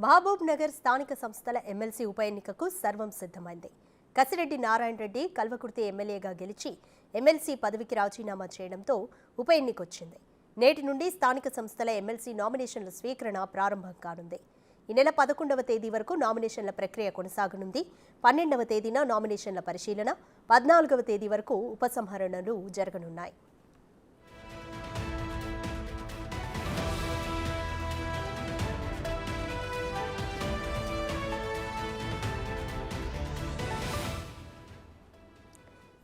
మహబూబ్ నగర్ స్థానిక సంస్థల ఎమ్మెల్సీ ఉప ఎన్నికకు సర్వం సిద్ధమైంది. కసిరెడ్డి నారాయణ రెడ్డి కల్వకుర్తి ఎమ్మెల్యేగా గెలిచి ఎమ్మెల్సీ పదవికి రాజీనామా చేయడంతో ఉప ఎన్నికొచ్చింది. నేటి నుండి స్థానిక సంస్థల ఎమ్మెల్సీ నామినేషన్ల స్వీకరణ ప్రారంభం కానుంది. ఈ నెల 11వ తేదీ వరకు నామినేషన్ల ప్రక్రియ కొనసాగనుంది. 12వ తేదీన నామినేషన్ల పరిశీలన, 14వ తేదీ వరకు ఉపసంహరణలు జరగనున్నాయి.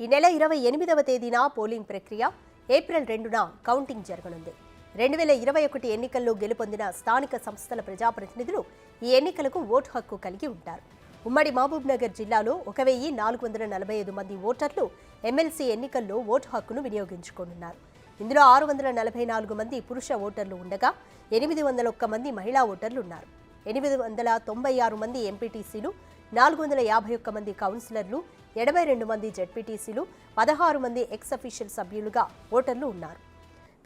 ఈ నెల 28వ తేదీన పోలింగ్ ప్రక్రియ, ఏప్రిల్ 2న కౌంటింగ్ జరగనుంది. 2021 ఎన్నికల్లో గెలుపొందిన స్థానిక సంస్థల ప్రజాప్రతినిధులు ఈ ఎన్నికలకు ఓటు హక్కు కలిగి ఉంటారు. ఉమ్మడి మహబూబ్ నగర్ జిల్లాలో 1445 మంది ఓటర్లు ఎమ్మెల్సీ ఎన్నికల్లో ఓటు హక్కును వినియోగించుకోనున్నారు. ఇందులో 644 మంది పురుష ఓటర్లు ఉండగా 801 మంది మహిళా ఓటర్లు ఉన్నారు. 896 మంది ఎంపీటీసీలు, 451 మంది కౌన్సిలర్లు, 72 మంది జెడ్పీటీసీలు, 16 మంది ఎక్స్ అఫీషియల్ సభ్యులుగా ఓటర్లు ఉన్నారు.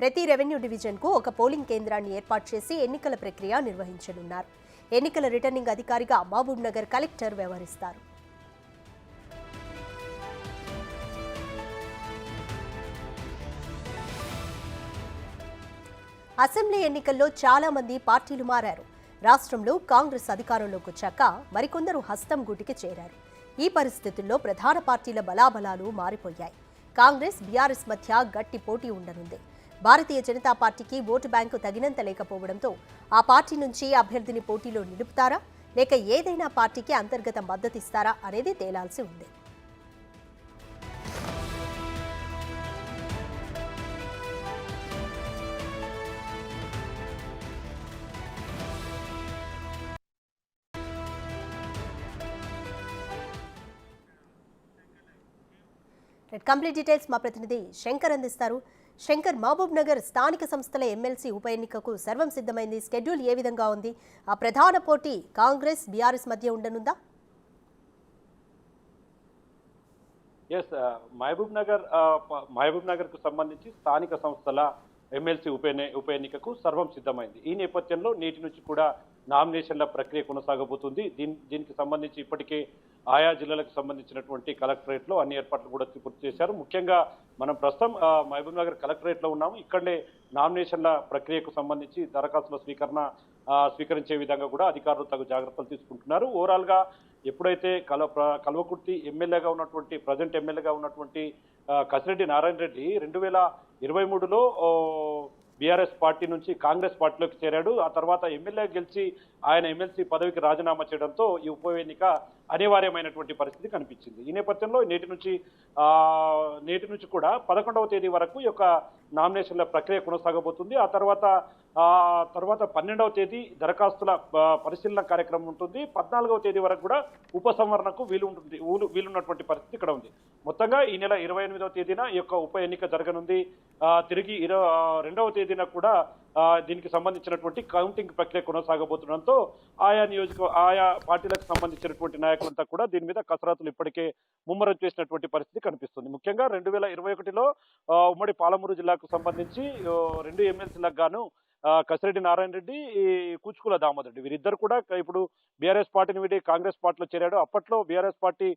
ప్రతి రెవెన్యూ డివిజన్కు ఒక పోలింగ్ కేంద్రాన్ని ఏర్పాటు చేసి ఎన్నికల ప్రక్రియ నిర్వహించనున్నారు. ఎన్నికల రిటర్నింగ్ అధికారిగా మహబూబ్ నగర్ కలెక్టర్ వ్యవహరిస్తారు. అసెంబ్లీ ఎన్నికల్లో చాలా మంది పార్టీలు మారారు. రాష్ట్రంలో కాంగ్రెస్ అధికారంలోకి వచ్చాక మరికొందరు హస్తం గూటికి చేరారు. ఈ పరిస్థితుల్లో ప్రధాన పార్టీల బలాబలాలు మారిపోయాయి. కాంగ్రెస్, బీఆర్ఎస్ మధ్య గట్టి పోటీ ఉండనుంది. భారతీయ జనతా పార్టీకి ఓటు బ్యాంకు తగినంత లేకపోవడంతో ఆ పార్టీ నుంచి అభ్యర్థిని పోటీలో నిలుపుతారా, లేక ఏదైనా పార్టీకి అంతర్గత మద్దతిస్తారా అనేది తేలాల్సి ఉంది. కంప్లీట్ డీటెయిల్స్ మా ప్రతినిధి శంకర్ అందిస్తారు. శంకర్, మహబూబ్ నగర్ స్థానిక సంస్థల ఎమ్మెల్సీ ఉప ఎన్నికకు సర్వం సిద్ధమైంది. షెడ్యూల్ ఏ విధంగా ఉంది? ఆ ప్రధాన పోటీ కాంగ్రెస్, బీఆర్ఎస్ మధ్య ఉండనుందా? మహబూబ్ నగర్ కు సంబంధించి స్థానిక సంస్థల ఎమ్మెల్సీ ఉప ఎన్నికకు సర్వం సిద్ధమైంది. ఈ నేపథ్యంలో నేటి నుంచి కూడా నామినేషన్ల ప్రక్రియ కొనసాగబోతుంది. దీనికి సంబంధించి ఇప్పటికే ఆయా జిల్లాలకు సంబంధించినటువంటి కలెక్టరేట్ లో అన్ని ఏర్పాట్లు కూడా పూర్తి చేశారు. ముఖ్యంగా మనం ప్రస్తుతం మహబూబ్ నగర్ కలెక్టరేట్ లో ఉన్నాము. ఇక్కడే నామినేషన్ల ప్రక్రియకు సంబంధించి దరఖాస్తుల స్వీకరించే విధంగా కూడా అధికారులు తగు జాగ్రత్తలు తీసుకుంటున్నారు. ఓవరాల్ గా ఎప్పుడైతే కల్వకుర్తి ఎమ్మెల్యేగా ఉన్నటువంటి ప్రజెంట్ ఎమ్మెల్యేగా ఉన్నటువంటి కసిరెడ్డి నారాయణ రెడ్డి 2023లో బీఆర్ఎస్ పార్టీ నుంచి కాంగ్రెస్ పార్టీలోకి చేరాడు. ఆ తర్వాత ఎమ్మెల్యే గెలిచి ఆయన ఎమ్మెల్సీ పదవికి రాజీనామా చేయడంతో ఈ ఉప ఎన్నిక అనివార్యమైనటువంటి పరిస్థితి కనిపించింది. ఈ నేపథ్యంలో నేటి నుంచి కూడా 11వ తేదీ వరకు ఈ యొక్క నామినేషన్ల ప్రక్రియ కొనసాగబోతుంది. ఆ తర్వాత 12వ తేదీ దరఖాస్తుల పరిశీలన కార్యక్రమం ఉంటుంది. 14వ తేదీ వరకు కూడా ఉపసంహరణకు వీలున్నటువంటి పరిస్థితి ఇక్కడ ఉంది. మొత్తంగా ఈ నెల 28వ తేదీన ఈ యొక్క ఉప ఎన్నిక జరగనుంది. తిరిగి 22వ తేదీన కూడా దీనికి సంబంధించినటువంటి కౌంటింగ్ ప్రక్రియ కొనసాగబోతుండడంతో ఆయా పార్టీలకు సంబంధించినటువంటి నాయకులంతా కూడా దీని మీద కసరత్తులు ఇప్పటికే ముమ్మరం చేసినటువంటి పరిస్థితి కనిపిస్తుంది. ముఖ్యంగా 2021లో ఉమ్మడి పాలమూరు జిల్లాకు సంబంధించి 2 ఎమ్మెల్సీలకు గాను కసిరెడ్డి నారాయణ రెడ్డి, కూచుకుల దామోదర్ రెడ్డి వీరిద్దరు కూడా ఇప్పుడు బీఆర్ఎస్ పార్టీని వీడి కాంగ్రెస్ పార్టీలో చేరాడు. అప్పట్లో బీఆర్ఎస్ పార్టీ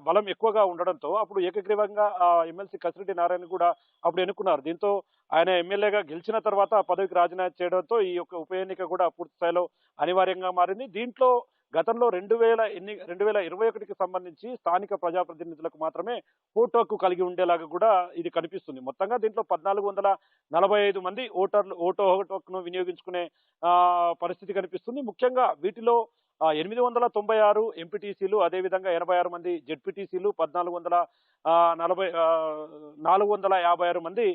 బలం ఎక్కువగా ఉండడంతో అప్పుడు ఏకగ్రీవంగా ఎమ్మెల్సీ కసిరెడ్డి నారాయణ కూడా అప్పుడు ఎన్నుకున్నారు. దీంతో ఆయన ఎమ్మెల్యేగా గెలిచిన తర్వాత పదవికి రాజీనామా చేయడంతో ఈ యొక్క ఉప ఎన్నిక కూడా పూర్తి స్థాయిలో అనివార్యంగా మారింది. దీంట్లో గతంలో 2021కి సంబంధించి స్థానిక ప్రజాప్రతినిధులకు మాత్రమే ఓటు హక్కు కలిగి ఉండేలాగా కూడా ఇది కనిపిస్తుంది. మొత్తంగా దీంట్లో 1445 మంది ఓటు హక్కును వినియోగించుకునే పరిస్థితి కనిపిస్తుంది. ముఖ్యంగా వీటిలో 896 ఎంపీటీసీలు, అదేవిధంగా 86 మంది జెడ్పీటీసీలు, 456 మంది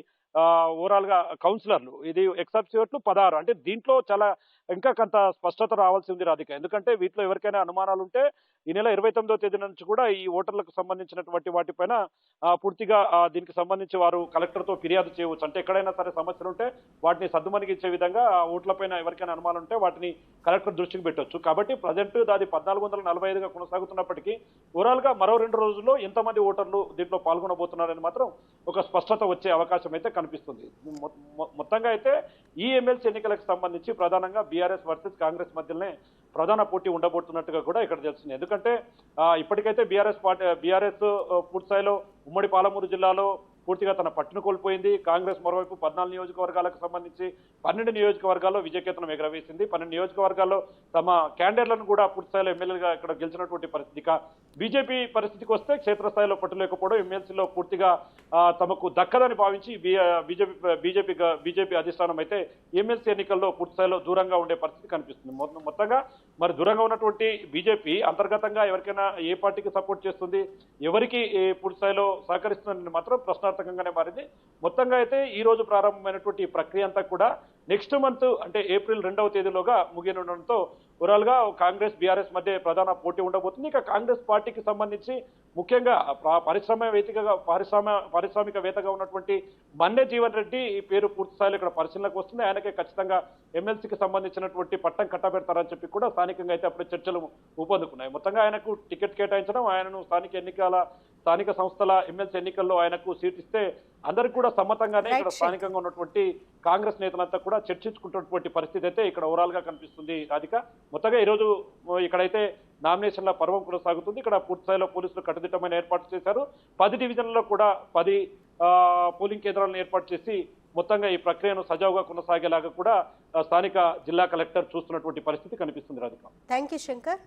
ఓవరాల్ గా కౌన్సిలర్లు, ఇది ఎక్సెప్ట్ 16. అంటే దీంట్లో చాలా ఇంకా కొంత స్పష్టత రావాల్సి ఉంది రాధిక. ఎందుకంటే వీటిలో ఎవరికైనా అనుమానాలు ఉంటే ఈ నెల 29వ తేదీ నుంచి కూడా ఈ ఓటర్లకు సంబంధించినటువంటి వాటిపైన పూర్తిగా దీనికి సంబంధించి వారు కలెక్టర్తో ఫిర్యాదు చేయవచ్చు. అంటే ఎక్కడైనా సరే సమస్యలు ఉంటే వాటిని సద్దుమణిగించే విధంగా ఓట్లపైన ఎవరికైనా అనుమానం ఉంటే వాటిని కలెక్టర్ దృష్టికి పెట్టవచ్చు. కాబట్టి ప్రజెంట్ అది 1445గా కొనసాగుతున్నప్పటికీ ఓవరాల్ గా మరో 2 రోజుల్లో ఎంతమంది ఓటర్లు దీంట్లో పాల్గొనబోతున్నారని మాత్రం ఒక స్పష్టత వచ్చే అవకాశం అయితే కనిపిస్తుంది. మొత్తంగా అయితే ఈ ఎమ్మెల్సీ ఎన్నికలకు సంబంధించి ప్రధానంగా బీఆర్ఎస్ వర్సెస్ కాంగ్రెస్ మధ్యలోనే ప్రధాన పోటీ ఉండబోతున్నట్టుగా కూడా ఇక్కడ తెలుస్తుంది. ఎందుకంటే ఇప్పటికైతే బీఆర్ఎస్ పూర్తి స్థాయిలో ఉమ్మడి పాలమూరు జిల్లాలో పూర్తిగా తన పట్టును కోల్పోయింది. కాంగ్రెస్ మరోవైపు 14 నియోజకవర్గాలకు సంబంధించి 12 నియోజకవర్గాల్లో విజయకేతనం ఎగరవేసింది. 12 నియోజకవర్గాల్లో తమ క్యాండిడేట్లను కూడా పూర్తి స్థాయిలో ఎమ్మెల్యేలుగా ఇక్కడ గెలిచినటువంటి పరిస్థితి. బీజేపీ పరిస్థితికి వస్తే క్షేత్రస్థాయిలో పట్టు లేకపోవడం, ఎమ్మెల్సీలో పూర్తిగా తమకు దక్కదని భావించి బీజేపీ అధిష్టానం అయితే ఎమ్మెల్సీ ఎన్నికల్లో పూర్తి స్థాయిలో దూరంగా ఉండే పరిస్థితి కనిపిస్తుంది. మొత్తంగా మరి దూరంగా ఉన్నటువంటి బీజేపీ అంతర్గతంగా ఎవరికైనా ఏ పార్టీకి సపోర్ట్ చేస్తుంది, ఎవరికి పూర్తి స్థాయిలో సహకరిస్తుందని మాత్రం ప్రశ్నార్థకంగానే మారింది. మొత్తంగా అయితే ఈ రోజు ప్రారంభమైనటువంటి ప్రక్రియ అంతా కూడా నెక్స్ట్ మంత్ అంటే ఏప్రిల్ 2వ తేదీలోగా ముగియనుండడంతో ఓవరాల్ గా కాంగ్రెస్ బీఆర్ఎస్ మధ్య ప్రధాన పోటీ ఉండబోతుంది. ఇక కాంగ్రెస్ పార్టీకి సంబంధించి ముఖ్యంగా పారిశ్రామికవేత్తగా ఉన్నటువంటి మన్నె జీవన్ రెడ్డి ఈ పేరు పూర్తి స్థాయిలో ఇక్కడ పరిశీలనకు వస్తుంది. ఆయనకే ఖచ్చితంగా ఎమ్మెల్సీకి సంబంధించినటువంటి పట్టం కట్టబెడతారని చెప్పి కూడా స్థానికంగా అయితే అప్పుడే చర్చలు ఊపందుకున్నాయి. మొత్తంగా ఆయనకు టికెట్ కేటాయించడం, ఆయనను స్థానిక సంస్థల ఎమ్మెల్సీ ఎన్నికల్లో ఆయనకు సీట్ ఇస్తే అందరికి కూడా సమ్మతంగానే ఇక్కడ స్థానికంగా ఉన్నటువంటి కాంగ్రెస్ నేతలంతా కూడా చర్చించుకుంటున్నటువంటి పరిస్థితి అయితే ఇక్కడ ఓవరాల్ గా కనిపిస్తుంది. రాధిక, మొత్తంగా ఈరోజు ఇక్కడైతే నామినేషన్ల పర్వం కొనసాగుతుంది. ఇక్కడ పూర్తి స్థాయిలో పోలీసులు కట్టుదిట్టమైన ఏర్పాటు చేశారు. 10 డివిజన్లలో కూడా 10 పోలింగ్ కేంద్రాలను ఏర్పాటు చేసి మొత్తంగా ఈ ప్రక్రియను సజావుగా కొనసాగేలాగా కూడా స్థానిక జిల్లా కలెక్టర్ చూస్తున్నటువంటి పరిస్థితి కనిపిస్తుంది. Radhika, thank you Shankar.